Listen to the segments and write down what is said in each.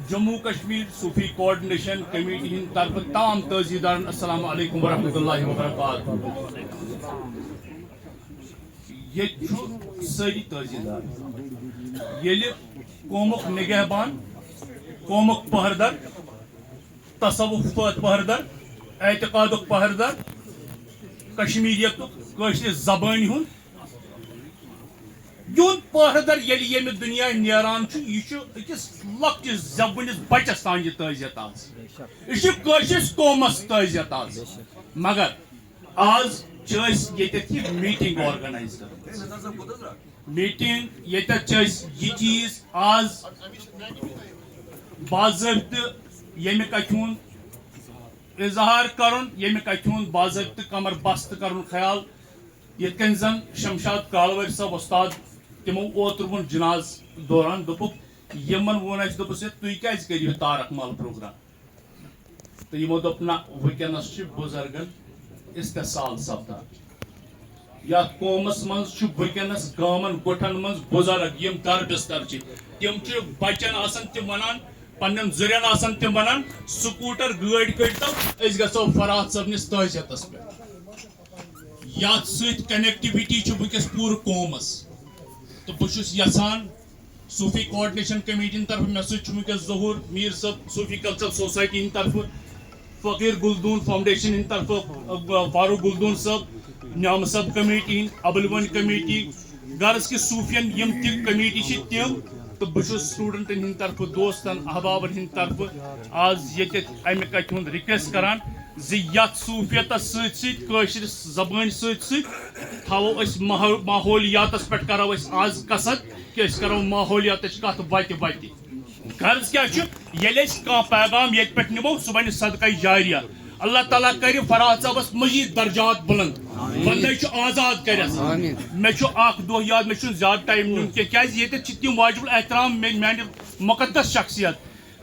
جموں کشمیر صوفی coordination committee ہند طرف تمام تہذیبدارن السلام علیکم ورحمۃ اللہ وبرکاتہ. یہ ساری تہذیبدار یل قومک نگہبان قومک پہردر تصوف پہردر اعتقادک پہردر کشمیریت زبان ہند یون پہردر یل یم دنیا نیران یہ اکس لکٹس زبنس بچس تان یہ تعزیت آز یہ قومس تعزیت آز مگر آز یہ میٹنگ آرگنائز کر میٹنگ یہ چیز آز باضابطہ یمیک اتھون اظہار کرن یمیک اتھون باضابطہ کمر بست کرن خیال یت کن زن شمشاد کالور صاحب استاد تمو اوتر ون جناز دوران دپک یمن ون اس دپس تھی کیاز کریو تارک مال پروگرام تو یمو دپ نا ونکس بزرگن استحصال سپدان یت قومس مز ونکس گامن گٹھن مز بزرگ یم در بستر تم بچن آسان تم ونان پنن زرین آسان تم ونان سکوٹر گاڑی کڑتو اس گژھو فرات صبنس تعزیتس پہ یت ست کنیکٹیوٹی ونکس پور قومس تو بہت یژھان صوفی کوآرڈینیشن کمیٹی طرف مے ونکس ظہور میر صاحب صوفی کلچر سوسائٹی ہند طرف فقیر گلدون فاؤنڈیشن ہند طرف فاروق گلدون صاحب نعم صاحب کمیٹی ابلون کمیٹی غرض کہ صوفین یم تہ کمیٹی تم تو بہت سٹوڈنٹن ہند طرف دوستن احبابن ہند طرف آز یہ امیک اتھ ریکویسٹ کران یت صوفیتس ستر زبان تھو ماحولیاتس پہ کرو آز قصد کہ کرو ماحولیات کت وتہ وتہ غرض کیا یل پیغام یہ پہ نمو سہ بن صدقہ جاریہ اللہ تعالیٰ کر فرحت صاحبس مزید درجات بلند بندے آزاد کرس مے دہ یاد مے زیادہ ٹائم نیون کی تم واجب الاحترام میانہ مقدس شخصیت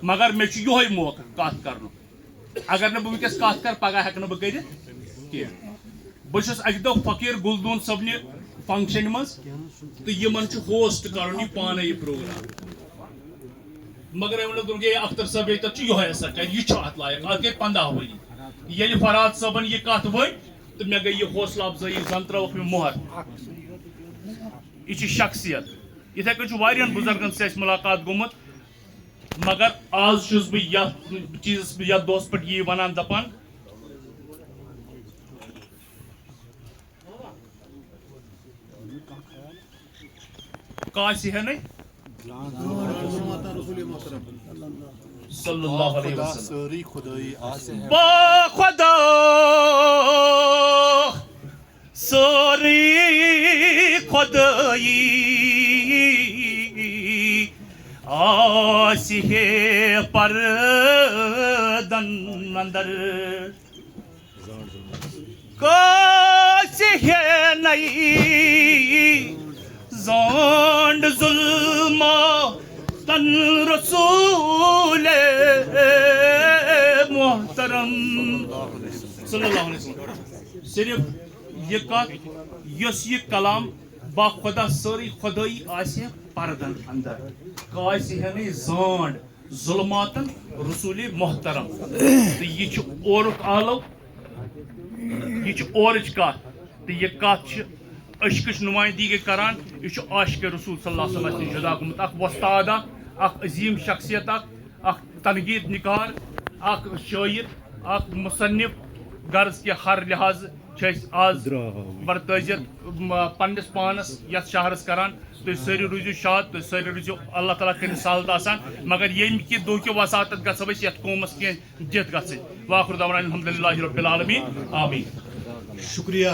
مگر مے یہ موقع کت کر اگر نہ ونکس کت کر پگہ ہیکہ بہ کرت کی بہس اکہ دہ فقیر گلدون صبنہ فنکشن مز تو یمن ہوسٹ کرن یہ پانے یہ پروگرام مگر ام اختر صاحب یہ اثر کر یہ ات لائق ات گئی 15 ؤری یل فرحت صاحبن یہ کت ون تو مے گئی یہ حوصلہ افزائی زن تروک مے مہر یہ شخصیت اتھے کن بزرگن سے ملاقات گومت مگر آز چھس بہ یتھ چیزس یتھ دۄہس پٮ۪ٹھ یہ ونان دپان کاسہِ ہٮ۪نٕے صلی اللہ علیہ وسلم با خدا ساری خدائی آسی ہے پردن اندر کاسی ہے نئی زانڈ ظلم تن رسول محترم صلی اللہ علیہ وسلم صرف یہ کت یس یہ کلام با خدا ساری خدائی آسہ پردن اندر کاسی ہے نہیں زانڈ ظلماتن رسول محترم تو یہ اورک آلو یہ اورچ کت تو یہ کت عشقچ نمائندگی کران یہ عاشق رسول صلی اللہ علیہ وسلم جدا گومت اخ وستاد اخ عظیم شخصیت اخ تنقید نکار اخ شاعر اخ مصنف غرض کہ ہر لحاظ آز برتعزیت پنس پانس یتھ شہرس کران تھی ساری روزو شاد تھی ساری روزو اللہ تعالیٰ کر سالت آسان مگر یم کہ دہ کہ وساطت گھو یتھ قومس کی دت گھن واخر دعوانا الحمدللہ رب العالمین آمین. شکریہ.